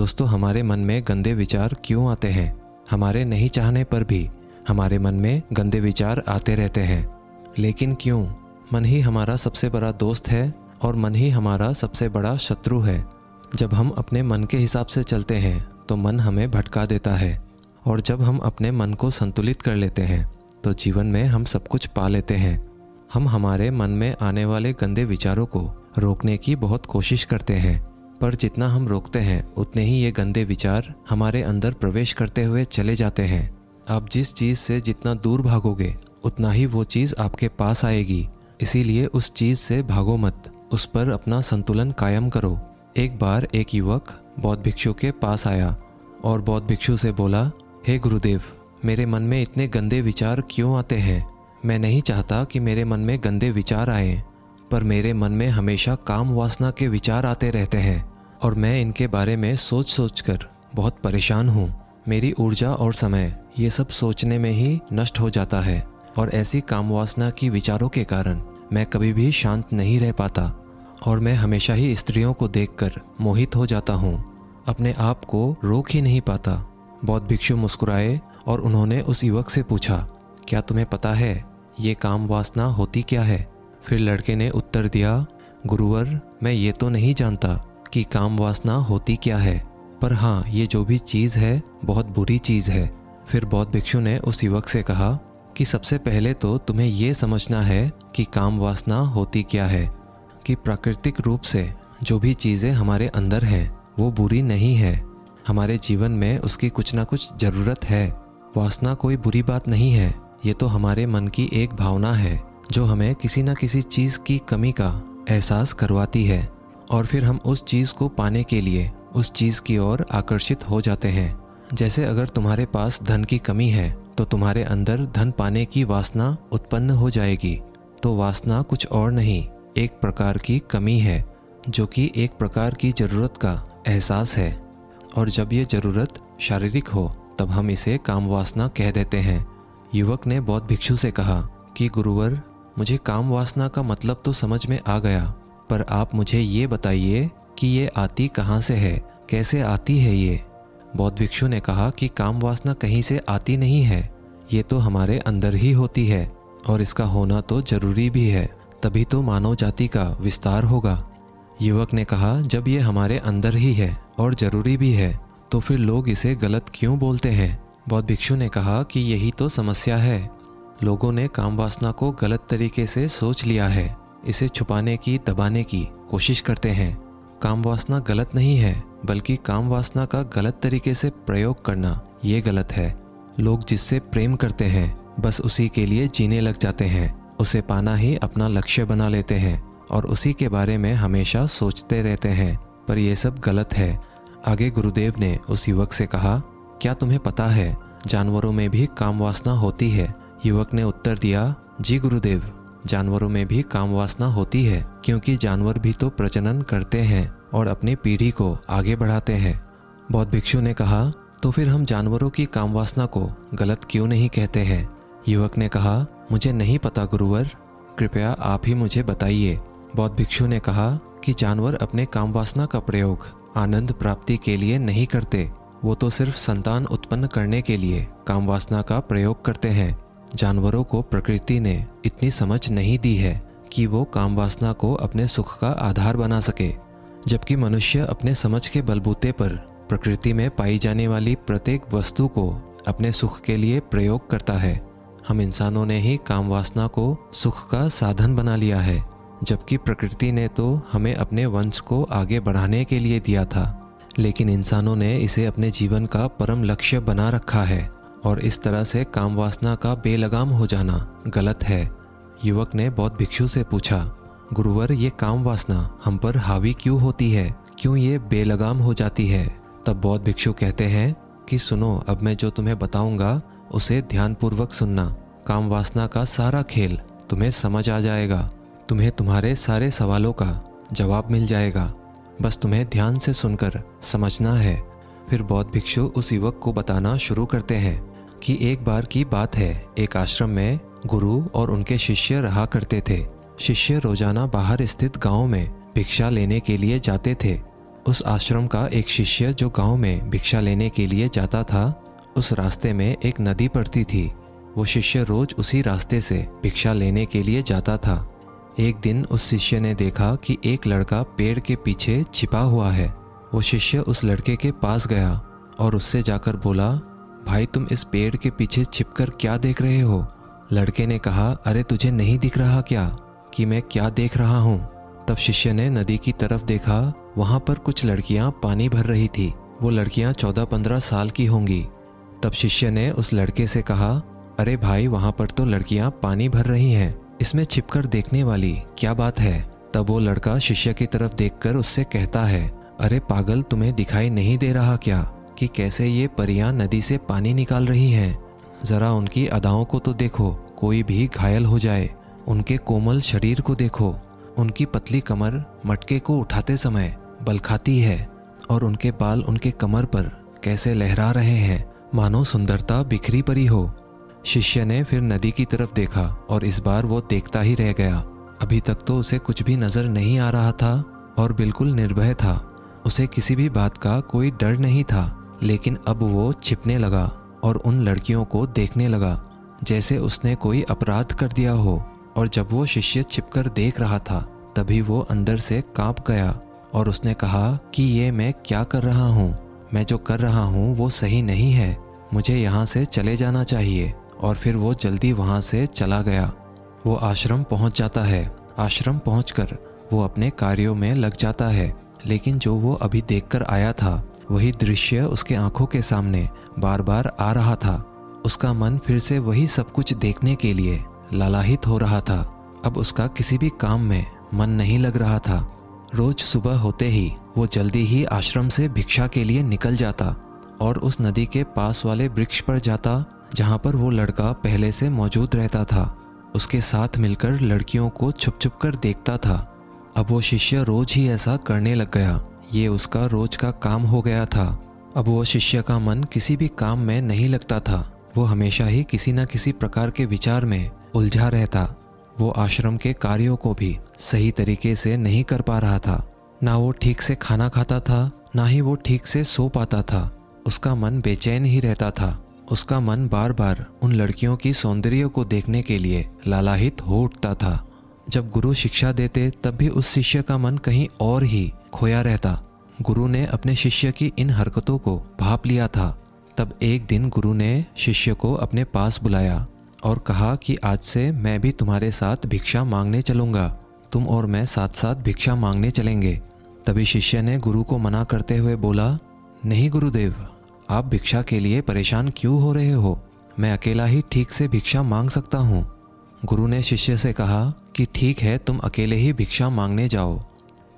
दोस्तों, हमारे मन में गंदे विचार क्यों आते हैं? हमारे नहीं चाहने पर भी हमारे मन में गंदे विचार आते रहते हैं। लेकिन क्यों? मन ही हमारा सबसे बड़ा दोस्त है और मन ही हमारा सबसे बड़ा शत्रु है। जब हम अपने मन के हिसाब से चलते हैं तो मन हमें भटका देता है, और जब हम अपने मन को संतुलित कर लेते हैं तो जीवन में हम सब कुछ पा लेते हैं। हम हमारे मन में आने वाले गंदे विचारों को रोकने की बहुत कोशिश करते हैं, पर जितना हम रोकते हैं उतने ही ये गंदे विचार हमारे अंदर प्रवेश करते हुए चले जाते हैं। आप जिस चीज़ से जितना दूर भागोगे उतना ही वो चीज़ आपके पास आएगी। इसीलिए उस चीज़ से भागो मत, उस पर अपना संतुलन कायम करो। एक बार एक युवक बौद्ध भिक्षु के पास आया और बौद्ध भिक्षु से बोला, हे गुरुदेव, मेरे मन में इतने गंदे विचार क्यों आते हैं? मैं नहीं चाहता कि मेरे मन में गंदे विचार आए, पर मेरे मन में हमेशा काम वासना के विचार आते रहते हैं और मैं इनके बारे में सोच सोच कर बहुत परेशान हूँ। मेरी ऊर्जा और समय ये सब सोचने में ही नष्ट हो जाता है, और ऐसी काम वासना की विचारों के कारण मैं कभी भी शांत नहीं रह पाता और मैं हमेशा ही स्त्रियों को देखकर मोहित हो जाता हूँ। अपने आप को रोक ही नहीं पाता। बौद्ध भिक्षु मुस्कुराए और उन्होंने उस युवक से पूछा, क्या तुम्हें पता है ये काम वासना होती क्या है? फिर लड़के ने उत्तर दिया, गुरुवर, मैं ये तो नहीं जानता कि काम वासना होती क्या है, पर हाँ, ये जो भी चीज़ है बहुत बुरी चीज़ है। फिर बौद्ध भिक्षु ने उस युवक से कहा कि सबसे पहले तो तुम्हें ये समझना है कि काम वासना होती क्या है, कि प्राकृतिक रूप से जो भी चीज़ें हमारे अंदर हैं वो बुरी नहीं है। हमारे जीवन में उसकी कुछ ना कुछ ज़रूरत है। वासना कोई बुरी बात नहीं है, ये तो हमारे मन की एक भावना है जो हमें किसी न किसी चीज़ की कमी का एहसास करवाती है, और फिर हम उस चीज़ को पाने के लिए उस चीज़ की ओर आकर्षित हो जाते हैं। जैसे अगर तुम्हारे पास धन की कमी है तो तुम्हारे अंदर धन पाने की वासना उत्पन्न हो जाएगी। तो वासना कुछ और नहीं, एक प्रकार की कमी है, जो कि एक प्रकार की ज़रूरत का एहसास है, और जब ये ज़रूरत शारीरिक हो तब हम इसे काम वासना कह देते हैं। युवक ने बौद्ध भिक्षु से कहा कि गुरुवर, मुझे काम वासना का मतलब तो समझ में आ गया, पर आप मुझे ये बताइए कि ये आती कहाँ से है, कैसे आती है ये? बौद्ध भिक्षु ने कहा कि काम वासना कहीं से आती नहीं है, ये तो हमारे अंदर ही होती है, और इसका होना तो जरूरी भी है, तभी तो मानव जाति का विस्तार होगा। युवक ने कहा, जब ये हमारे अंदर ही है और ज़रूरी भी है तो फिर लोग इसे गलत क्यों बोलते हैं? बौद्ध भिक्षु ने कहा कि यही तो समस्या है। लोगों ने काम वासना को गलत तरीके से सोच लिया है, इसे छुपाने की, दबाने की कोशिश करते हैं। काम वासना गलत नहीं है, बल्कि काम वासना का गलत तरीके से प्रयोग करना ये गलत है। लोग जिससे प्रेम करते हैं बस उसी के लिए जीने लग जाते हैं, उसे पाना ही अपना लक्ष्य बना लेते हैं और उसी के बारे में हमेशा सोचते रहते हैं, पर यह सब गलत है। आगे गुरुदेव ने उस युवक से कहा, क्या तुम्हें पता है जानवरों में भी काम वासना होती है? युवक ने उत्तर दिया, जी गुरुदेव, जानवरों में भी काम वासना होती है, क्योंकि जानवर भी तो प्रजनन करते हैं और अपनी पीढ़ी को आगे बढ़ाते हैं। बौद्ध भिक्षु ने कहा, तो फिर हम जानवरों की काम वासना को गलत क्यों नहीं कहते हैं? युवक ने कहा, मुझे नहीं पता गुरुवर, कृपया आप ही मुझे बताइए। बौद्ध भिक्षु ने कहा कि जानवर अपने काम वासना का प्रयोग आनंद प्राप्ति के लिए नहीं करते, वो तो सिर्फ संतान उत्पन्न करने के लिए काम वासना का प्रयोग करते हैं। जानवरों को प्रकृति ने इतनी समझ नहीं दी है कि वो काम वासना को अपने सुख का आधार बना सके, जबकि मनुष्य अपने समझ के बलबूते पर प्रकृति में पाई जाने वाली प्रत्येक वस्तु को अपने सुख के लिए प्रयोग करता है। हम इंसानों ने ही काम वासना को सुख का साधन बना लिया है, जबकि प्रकृति ने तो हमें अपने वंश को आगे बढ़ाने के लिए दिया था, लेकिन इंसानों ने इसे अपने जीवन का परम लक्ष्य बना रखा है, और इस तरह से काम वासना का बेलगाम हो जाना गलत है। युवक ने बौद्ध भिक्षु से पूछा, गुरुवर, ये काम वासना हम पर हावी क्यों होती है, क्यों ये बेलगाम हो जाती है? तब बौद्ध भिक्षु कहते हैं कि सुनो, अब मैं जो तुम्हें बताऊंगा उसे ध्यानपूर्वक सुनना। काम वासना का सारा खेल तुम्हें समझ आ जाएगा, तुम्हें तुम्हारे सारे सवालों का जवाब मिल जाएगा, बस तुम्हें ध्यान से सुनकर समझना है। फिर बौद्ध भिक्षु उस युवक को बताना शुरू करते हैं कि एक बार की बात है, एक आश्रम में गुरु और उनके शिष्य रहा करते थे। शिष्य रोजाना बाहर स्थित गांव में भिक्षा लेने के लिए जाते थे। उस आश्रम का एक शिष्य जो गांव में भिक्षा लेने के लिए जाता था, उस रास्ते में एक नदी पड़ती थी। वो शिष्य रोज उसी रास्ते से भिक्षा लेने के लिए जाता था। एक दिन उस शिष्य ने देखा कि एक लड़का पेड़ के पीछे छिपा हुआ है। वो शिष्य उस लड़के के पास गया और उससे जाकर बोला, भाई तुम इस पेड़ के पीछे छिपकर क्या देख रहे हो? लड़के ने कहा, अरे तुझे नहीं दिख रहा क्या कि मैं क्या देख रहा हूँ? तब शिष्य ने नदी की तरफ देखा। वहाँ पर कुछ लड़कियाँ पानी भर रही थी। वो लड़कियाँ 14-15 साल की होंगी। तब शिष्य ने उस लड़के से कहा, अरे भाई वहाँ पर तो लड़कियाँ पानी भर रही हैं, इसमें छिपकर देखने वाली क्या बात है? तब वो लड़का शिष्य की तरफ देखकर उससे कहता है, अरे पागल, तुम्हें दिखाई नहीं दे रहा क्या कि कैसे ये परियां नदी से पानी निकाल रही हैं? जरा उनकी अदाओं को तो देखो, कोई भी घायल हो जाए। उनके कोमल शरीर को देखो, उनकी पतली कमर मटके को उठाते समय बल खाती है और उनके बाल उनके कमर पर कैसे लहरा रहे हैं, मानो सुंदरता बिखरी पड़ी हो। शिष्य ने फिर नदी की तरफ देखा और इस बार वो देखता ही रह गया। अभी तक तो उसे कुछ भी नजर नहीं आ रहा था और बिल्कुल निर्भय था। उसे किसी भी बात का कोई डर नहीं था। लेकिन अब वो छिपने लगा और उन लड़कियों को देखने लगा जैसे उसने कोई अपराध कर दिया हो। और जब वो शिष्य छिपकर देख रहा था तभी वो अंदर से कांप गया और उसने कहा कि ये मैं क्या कर रहा हूँ? मैं जो कर रहा हूँ वो सही नहीं है, मुझे यहाँ से चले जाना चाहिए। और फिर वो जल्दी वहाँ से चला गया। वो आश्रम पहुँच जाता है। आश्रम पहुँचकर वो अपने कार्यों में लग जाता है। लेकिन जो वो अभी देखकर आया था वही दृश्य उसके आंखों के सामने बार बार आ रहा था। उसका मन फिर से वही सब कुछ देखने के लिए लालायित हो रहा था। अब उसका किसी भी काम में मन नहीं लग रहा था। रोज सुबह होते ही वो जल्दी ही आश्रम से भिक्षा के लिए निकल जाता और उस नदी के पास वाले वृक्ष पर जाता जहाँ पर वो लड़का पहले से मौजूद रहता था। उसके साथ मिलकर लड़कियों को छुप छुप कर देखता था। अब वो शिष्य रोज ही ऐसा करने लग गया। ये उसका रोज का काम हो गया था। अब वो शिष्य का मन किसी भी काम में नहीं लगता था। वो हमेशा ही किसी न किसी प्रकार के विचार में उलझा रहता। वो आश्रम के कार्यों को भी सही तरीके से नहीं कर पा रहा था। ना वो ठीक से खाना खाता था, ना ही वो ठीक से सो पाता था। उसका मन बेचैन ही रहता था। उसका मन बार बार उन लड़कियों की सौंदर्य को देखने के लिए लालायित हो उठता था। जब गुरु शिक्षा देते तब भी उस शिष्य का मन कहीं और ही खोया रहता। गुरु ने अपने शिष्य की इन हरकतों को भांप लिया था। तब एक दिन गुरु ने शिष्य को अपने पास बुलाया और कहा कि आज से मैं भी तुम्हारे साथ भिक्षा मांगने चलूँगा। तुम और मैं साथ साथ भिक्षा मांगने चलेंगे। तभी शिष्य ने गुरु को मना करते हुए बोला, नहीं गुरुदेव, आप भिक्षा के लिए परेशान क्यों हो रहे हो? मैं अकेला ही ठीक से भिक्षा मांग सकता हूँ। गुरु ने शिष्य से कहा कि ठीक है, तुम अकेले ही भिक्षा मांगने जाओ।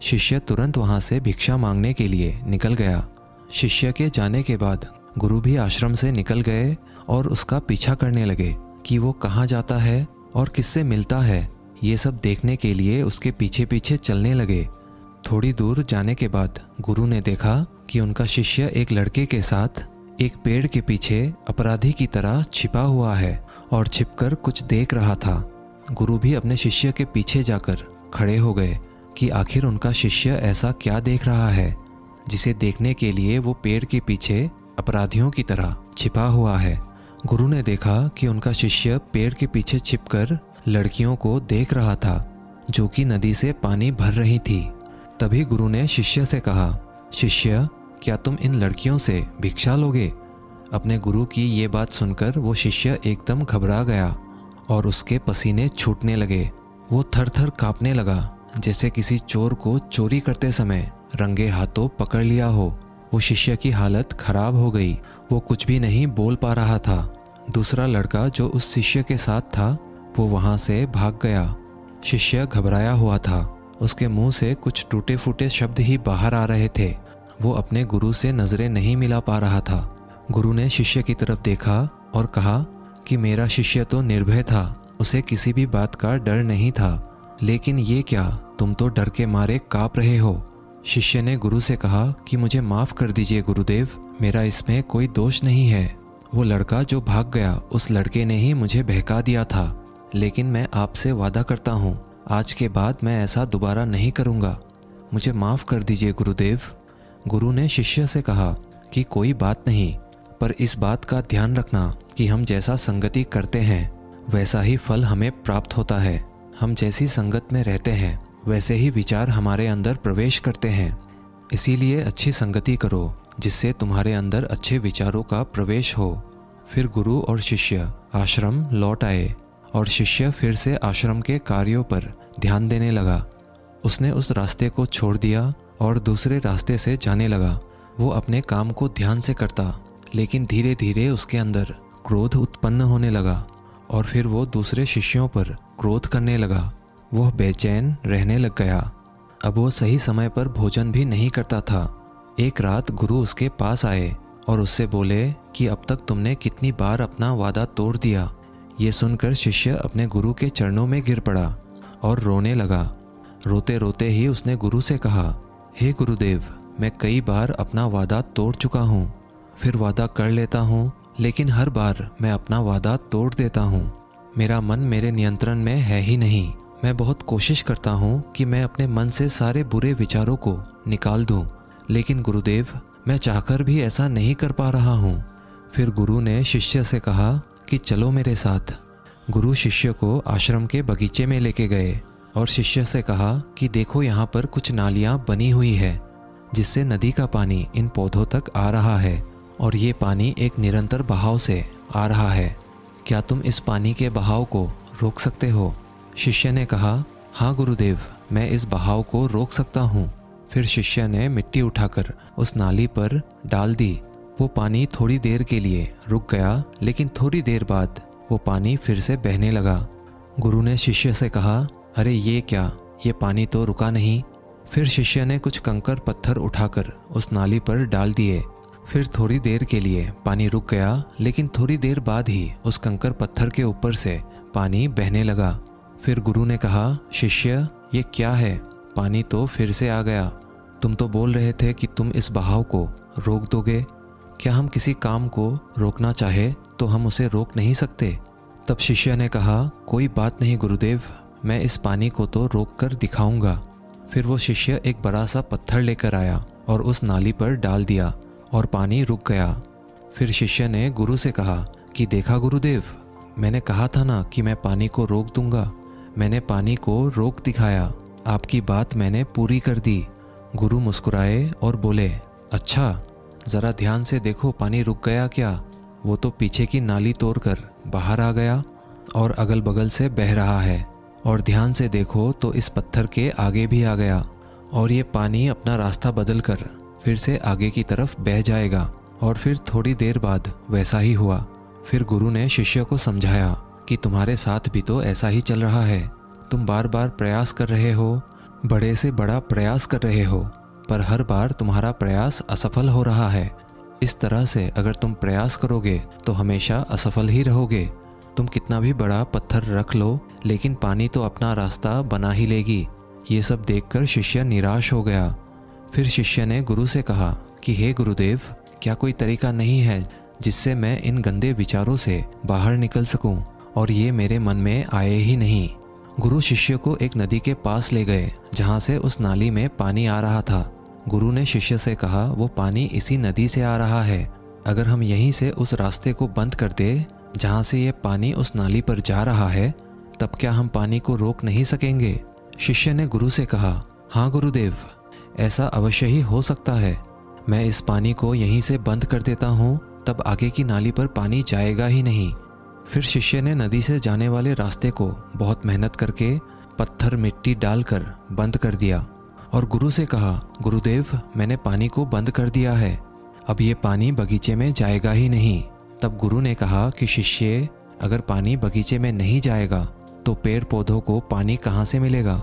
शिष्य तुरंत वहाँ से भिक्षा मांगने के लिए निकल गया। शिष्य के जाने के बाद गुरु भी आश्रम से निकल गए और उसका पीछा करने लगे कि वो कहाँ जाता है और किससे मिलता है। ये सब देखने के लिए उसके पीछे पीछे चलने लगे। थोड़ी दूर जाने के बाद गुरु ने देखा कि उनका शिष्य एक लड़के के साथ एक पेड़ के पीछे अपराधी की तरह छिपा हुआ है और छिपकर कुछ देख रहा था। गुरु भी अपने शिष्य के पीछे जाकर खड़े हो गए कि आखिर उनका शिष्य ऐसा क्या देख रहा है जिसे देखने के लिए वो पेड़ के पीछे अपराधियों की तरह छिपा हुआ है। गुरु ने देखा कि उनका शिष्य पेड़ के पीछे छिपकर लड़कियों को देख रहा था जो कि नदी से पानी भर रही थी। तभी गुरु ने शिष्य से कहा, शिष्य, क्या तुम इन लड़कियों से भिक्षा लोगे? अपने गुरु की ये बात सुनकर वो शिष्य एकदम घबरा गया और उसके पसीने छूटने लगे। वो थर थर कांपने लगा जैसे किसी चोर को चोरी करते समय रंगे हाथों पकड़ लिया हो। वो शिष्य की हालत खराब हो गई। वो कुछ भी नहीं बोल पा रहा था। दूसरा लड़का जो उस शिष्य के साथ था वो वहाँ से भाग गया। शिष्य घबराया हुआ था। उसके मुंह से कुछ टूटे फूटे शब्द ही बाहर आ रहे थे। वो अपने गुरु से नजरें नहीं मिला पा रहा था। गुरु ने शिष्य की तरफ देखा और कहा कि मेरा शिष्य तो निर्भय था, उसे किसी भी बात का डर नहीं था, लेकिन ये क्या, तुम तो डर के मारे काँप रहे हो। शिष्य ने गुरु से कहा कि मुझे माफ़ कर दीजिए गुरुदेव, मेरा इसमें कोई दोष नहीं है। वो लड़का जो भाग गया उस लड़के ने ही मुझे बहका दिया था, लेकिन मैं आपसे वादा करता हूँ आज के बाद मैं ऐसा दोबारा नहीं करूँगा। मुझे माफ़ कर दीजिए गुरुदेव। गुरु ने शिष्य से कहा कि कोई बात नहीं, पर इस बात का ध्यान रखना कि हम जैसा संगति करते हैं वैसा ही फल हमें प्राप्त होता है। हम जैसी संगत में रहते हैं वैसे ही विचार हमारे अंदर प्रवेश करते हैं। इसीलिए अच्छी संगति करो जिससे तुम्हारे अंदर अच्छे विचारों का प्रवेश हो। फिर गुरु और शिष्य आश्रम लौट आए और शिष्य फिर से आश्रम के कार्यों पर ध्यान देने लगा। उसने उस रास्ते को छोड़ दिया और दूसरे रास्ते से जाने लगा। वो अपने काम को ध्यान से करता, लेकिन धीरे धीरे उसके अंदर क्रोध उत्पन्न होने लगा और फिर वो दूसरे शिष्यों पर क्रोध करने लगा। वह बेचैन रहने लग गया। अब वो सही समय पर भोजन भी नहीं करता था। एक रात गुरु उसके पास आए और उससे बोले कि अब तक तुमने कितनी बार अपना वादा तोड़ दिया। ये सुनकर शिष्य अपने गुरु के चरणों में गिर पड़ा और रोने लगा। रोते रोते ही उसने गुरु से कहा, हे गुरुदेव, मैं कई बार अपना वादा तोड़ चुका हूँ। फिर वादा कर लेता हूँ, लेकिन हर बार मैं अपना वादा तोड़ देता हूँ। मेरा मन मेरे नियंत्रण में है ही नहीं। मैं बहुत कोशिश करता हूँ कि मैं अपने मन से सारे बुरे विचारों को निकाल दूँ, लेकिन गुरुदेव, मैं चाहकर भी ऐसा नहीं कर पा रहा हूँ। फिर गुरु ने शिष्य से कहा कि चलो मेरे साथ। गुरु शिष्य को आश्रम के बगीचे में लेके गए और शिष्य से कहा कि देखो, यहाँ पर कुछ नालियाँ बनी हुई है जिससे नदी का पानी इन पौधों तक आ रहा है और ये पानी एक निरंतर बहाव से आ रहा है। क्या तुम इस पानी के बहाव को रोक सकते हो? शिष्य ने कहा, हाँ गुरुदेव, मैं इस बहाव को रोक सकता हूँ। फिर शिष्य ने मिट्टी उठाकर उस नाली पर डाल दी। वो पानी थोड़ी देर के लिए रुक गया, लेकिन थोड़ी देर बाद वो पानी फिर से बहने लगा। गुरु ने शिष्य से कहा, अरे ये क्या, ये पानी तो रुका नहीं। फिर शिष्य ने कुछ कंकर पत्थर उठाकर उस नाली पर डाल दिए। फिर थोड़ी देर के लिए पानी रुक गया, लेकिन थोड़ी देर बाद ही उस कंकर पत्थर के ऊपर से पानी बहने लगा। फिर गुरु ने कहा, शिष्य, ये क्या है? पानी तो फिर से आ गया। तुम तो बोल रहे थे कि तुम इस बहाव को रोक दोगे। क्या हम किसी काम को रोकना चाहे तो हम उसे रोक नहीं सकते? तब शिष्य ने कहा, कोई बात नहीं गुरुदेव, मैं इस पानी को तो रोक कर दिखाऊंगा। फिर वो शिष्य एक बड़ा सा पत्थर लेकर आया और उस नाली पर डाल दिया और पानी रुक गया। फिर शिष्य ने गुरु से कहा कि देखा गुरुदेव, मैंने कहा था ना कि मैं पानी को रोक दूंगा। मैंने पानी को रोक दिखाया। आपकी बात मैंने पूरी कर दी। गुरु मुस्कुराए और बोले, अच्छा, ज़रा ध्यान से देखो, पानी रुक गया क्या? वो तो पीछे की नाली तोड़कर बाहर आ गया और अगल बगल से बह रहा है। और ध्यान से देखो तो इस पत्थर के आगे भी आ गया और ये पानी अपना रास्ता बदलकर फिर से आगे की तरफ बह जाएगा। और फिर थोड़ी देर बाद वैसा ही हुआ। फिर गुरु ने शिष्य को समझाया कि तुम्हारे साथ भी तो ऐसा ही चल रहा है। तुम बार बार प्रयास कर रहे हो, बड़े से बड़ा प्रयास कर रहे हो, पर हर बार तुम्हारा प्रयास असफल हो रहा है। इस तरह से अगर तुम प्रयास करोगे तो हमेशा असफल ही रहोगे। तुम कितना भी बड़ा पत्थर रख लो, लेकिन पानी तो अपना रास्ता बना ही लेगी। ये सब देखकर शिष्य निराश हो गया। फिर शिष्य ने गुरु से कहा कि हे गुरुदेव, क्या कोई तरीका नहीं है जिससे मैं इन गंदे विचारों से बाहर निकल सकूं और ये मेरे मन में आए ही नहीं। गुरु शिष्य को एक नदी के पास ले गए जहाँ से उस नाली में पानी आ रहा था। गुरु ने शिष्य से कहा, वो पानी इसी नदी से आ रहा है। अगर हम यहीं से उस रास्ते को बंद कर दे जहाँ से ये पानी उस नाली पर जा रहा है, तब क्या हम पानी को रोक नहीं सकेंगे? शिष्य ने गुरु से कहा, हाँ गुरुदेव, ऐसा अवश्य ही हो सकता है। मैं इस पानी को यहीं से बंद कर देता हूँ, तब आगे की नाली पर पानी जाएगा ही नहीं। फिर शिष्य ने नदी से जाने वाले रास्ते को बहुत मेहनत करके पत्थर मिट्टी डालकर बंद कर दिया और गुरु से कहा, गुरुदेव, मैंने पानी को बंद कर दिया है, अब ये पानी बगीचे में जाएगा ही नहीं। तब गुरु ने कहा कि शिष्य, अगर पानी बगीचे में नहीं जाएगा तो पेड़ पौधों को पानी कहाँ से मिलेगा?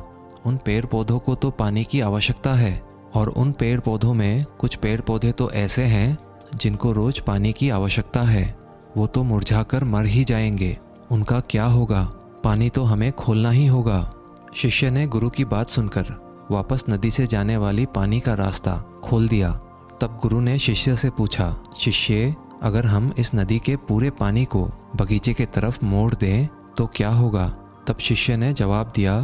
उन पेड़ पौधों को तो पानी की आवश्यकता है और उन पेड़ पौधों में कुछ पेड़ पौधे तो ऐसे हैं जिनको रोज पानी की आवश्यकता है। वो तो मुरझाकर मर ही जाएंगे, उनका क्या होगा? पानी तो हमें खोलना ही होगा। शिष्य ने गुरु की बात सुनकर वापस नदी से जाने वाली पानी का रास्ता खोल दिया। तब गुरु ने शिष्य से पूछा, शिष्य, अगर हम इस नदी के पूरे पानी को बगीचे के तरफ मोड़ दें तो क्या होगा? तब शिष्य ने जवाब दिया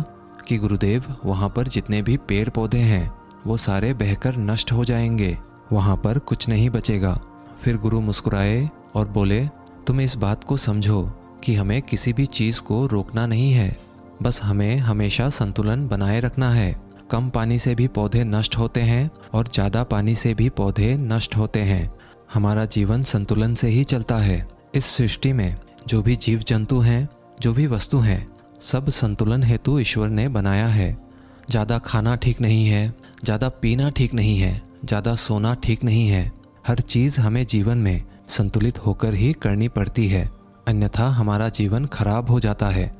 कि गुरुदेव, वहाँ पर जितने भी पेड़ पौधे हैं वो सारे बहकर नष्ट हो जाएंगे, वहाँ पर कुछ नहीं बचेगा। फिर गुरु मुस्कुराए और बोले, तुम इस बात को समझो कि हमें किसी भी चीज़ को रोकना नहीं है, बस हमें हमेशा संतुलन बनाए रखना है। कम पानी से भी पौधे नष्ट होते हैं और ज़्यादा पानी से भी पौधे नष्ट होते हैं। हमारा जीवन संतुलन से ही चलता है। इस सृष्टि में जो भी जीव जंतु हैं, जो भी वस्तु हैं, सब संतुलन हेतु ईश्वर ने बनाया है। ज़्यादा खाना ठीक नहीं है, ज़्यादा पीना ठीक नहीं है, ज़्यादा सोना ठीक नहीं है। हर चीज़ हमें जीवन में संतुलित होकर ही करनी पड़ती है, अन्यथा हमारा जीवन खराब हो जाता है।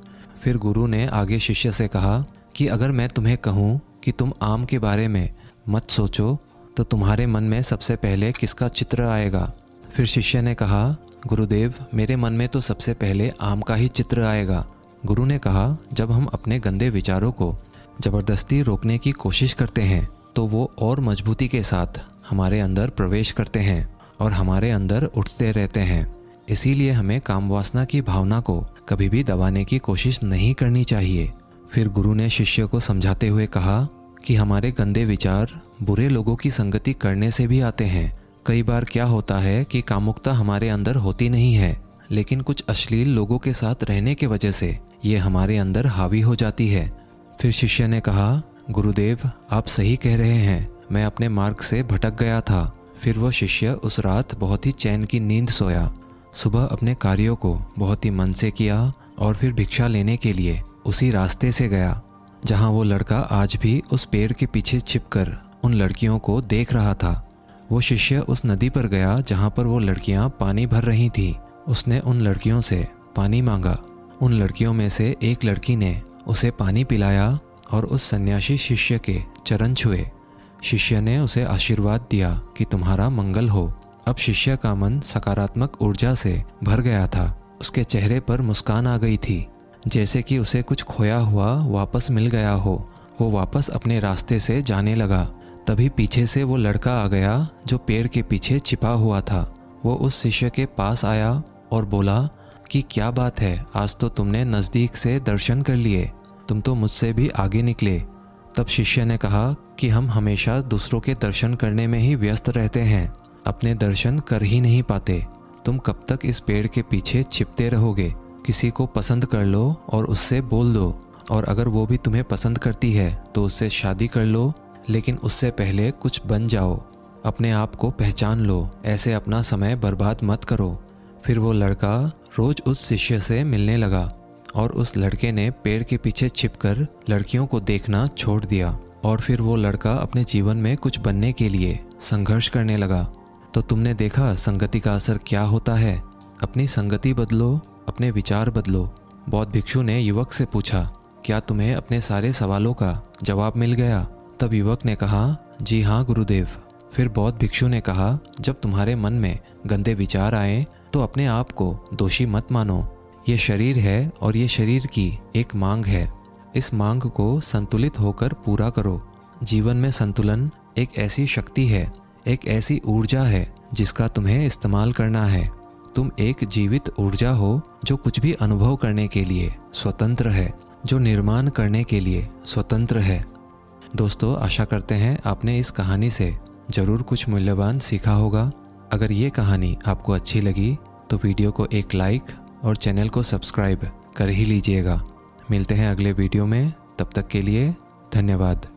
फिर गुरु ने आगे शिष्य से कहा कि अगर मैं तुम्हें कहूँ कि तुम आम के बारे में मत सोचो, तो तुम्हारे मन में सबसे पहले किसका चित्र आएगा? फिर शिष्य ने कहा, गुरुदेव, मेरे मन में तो सबसे पहले आम का ही चित्र आएगा। गुरु ने कहा, जब हम अपने गंदे विचारों को ज़बरदस्ती रोकने की कोशिश करते हैं तो वो और मजबूती के साथ हमारे अंदर प्रवेश करते हैं और हमारे अंदर उठते रहते हैं। इसीलिए हमें काम वासना की भावना को कभी भी दबाने की कोशिश नहीं करनी चाहिए। फिर गुरु ने शिष्य को समझाते हुए कहा कि हमारे गंदे विचार बुरे लोगों की संगति करने से भी आते हैं। कई बार क्या होता है कि कामुकता हमारे अंदर होती नहीं है, लेकिन कुछ अश्लील लोगों के साथ रहने के वजह से ये हमारे अंदर हावी हो जाती है। फिर शिष्य ने कहा, गुरुदेव, आप सही कह रहे हैं, मैं अपने मार्ग से भटक गया था। फिर वो शिष्य उस रात बहुत ही चैन की नींद सोया। सुबह अपने कार्यों को बहुत ही मन से किया और फिर भिक्षा लेने के लिए उसी रास्ते से गया जहाँ वो लड़का आज भी उस पेड़ के पीछे छिपकर उन लड़कियों को देख रहा था। वो शिष्य उस नदी पर गया जहाँ पर वो लड़कियाँ पानी भर रही थीं। उसने उन लड़कियों से पानी मांगा। उन लड़कियों में से एक लड़की ने उसे पानी पिलाया और उस सन्यासी शिष्य के चरण छुए। शिष्य ने उसे आशीर्वाद दिया कि तुम्हारा मंगल हो। अब शिष्य का मन सकारात्मक ऊर्जा से भर गया था। उसके चेहरे पर मुस्कान आ गई थी, जैसे कि उसे कुछ खोया हुआ वापस मिल गया हो। वो वापस अपने रास्ते से जाने लगा। तभी पीछे से वो लड़का आ गया जो पेड़ के पीछे छिपा हुआ था। वो उस शिष्य के पास आया और बोला कि क्या बात है, आज तो तुमने नज़दीक से दर्शन कर लिए, तुम तो मुझसे भी आगे निकले। तब शिष्य ने कहा कि हम हमेशा दूसरों के दर्शन करने में ही व्यस्त रहते हैं, अपने दर्शन कर ही नहीं पाते। तुम कब तक इस पेड़ के पीछे छिपते रहोगे? किसी को पसंद कर लो और उससे बोल दो, और अगर वो भी तुम्हें पसंद करती है तो उससे शादी कर लो, लेकिन उससे पहले कुछ बन जाओ, अपने आप को पहचान लो, ऐसे अपना समय बर्बाद मत करो। फिर वो लड़का रोज उस शिष्य से मिलने लगा और उस लड़के ने पेड़ के पीछे छिपकर लड़कियों को देखना छोड़ दिया। और फिर वो लड़का अपने जीवन में कुछ बनने के लिए संघर्ष करने लगा। तो तुमने देखा संगति का असर क्या होता है। अपनी संगति बदलो, अपने विचार बदलो। बौद्ध भिक्षु ने युवक से पूछा, क्या तुम्हें अपने सारे सवालों का जवाब मिल गया? तब युवक ने कहा, जी हाँ गुरुदेव। फिर बौद्ध भिक्षु ने कहा, जब तुम्हारे मन में गंदे विचार आए तो अपने आप को दोषी मत मानो। ये शरीर है और ये शरीर की एक मांग है। इस मांग को संतुलित होकर पूरा करो। जीवन में संतुलन एक ऐसी शक्ति है, एक ऐसी ऊर्जा है जिसका तुम्हें इस्तेमाल करना है। तुम एक जीवित ऊर्जा हो जो कुछ भी अनुभव करने के लिए स्वतंत्र है, जो निर्माण करने के लिए स्वतंत्र है। दोस्तों, आशा करते हैं आपने इस कहानी से ज़रूर कुछ मूल्यवान सीखा होगा। अगर ये कहानी आपको अच्छी लगी तो वीडियो को एक लाइक और चैनल को सब्सक्राइब कर ही लीजिएगा। मिलते हैं अगले वीडियो में, तब तक के लिए धन्यवाद।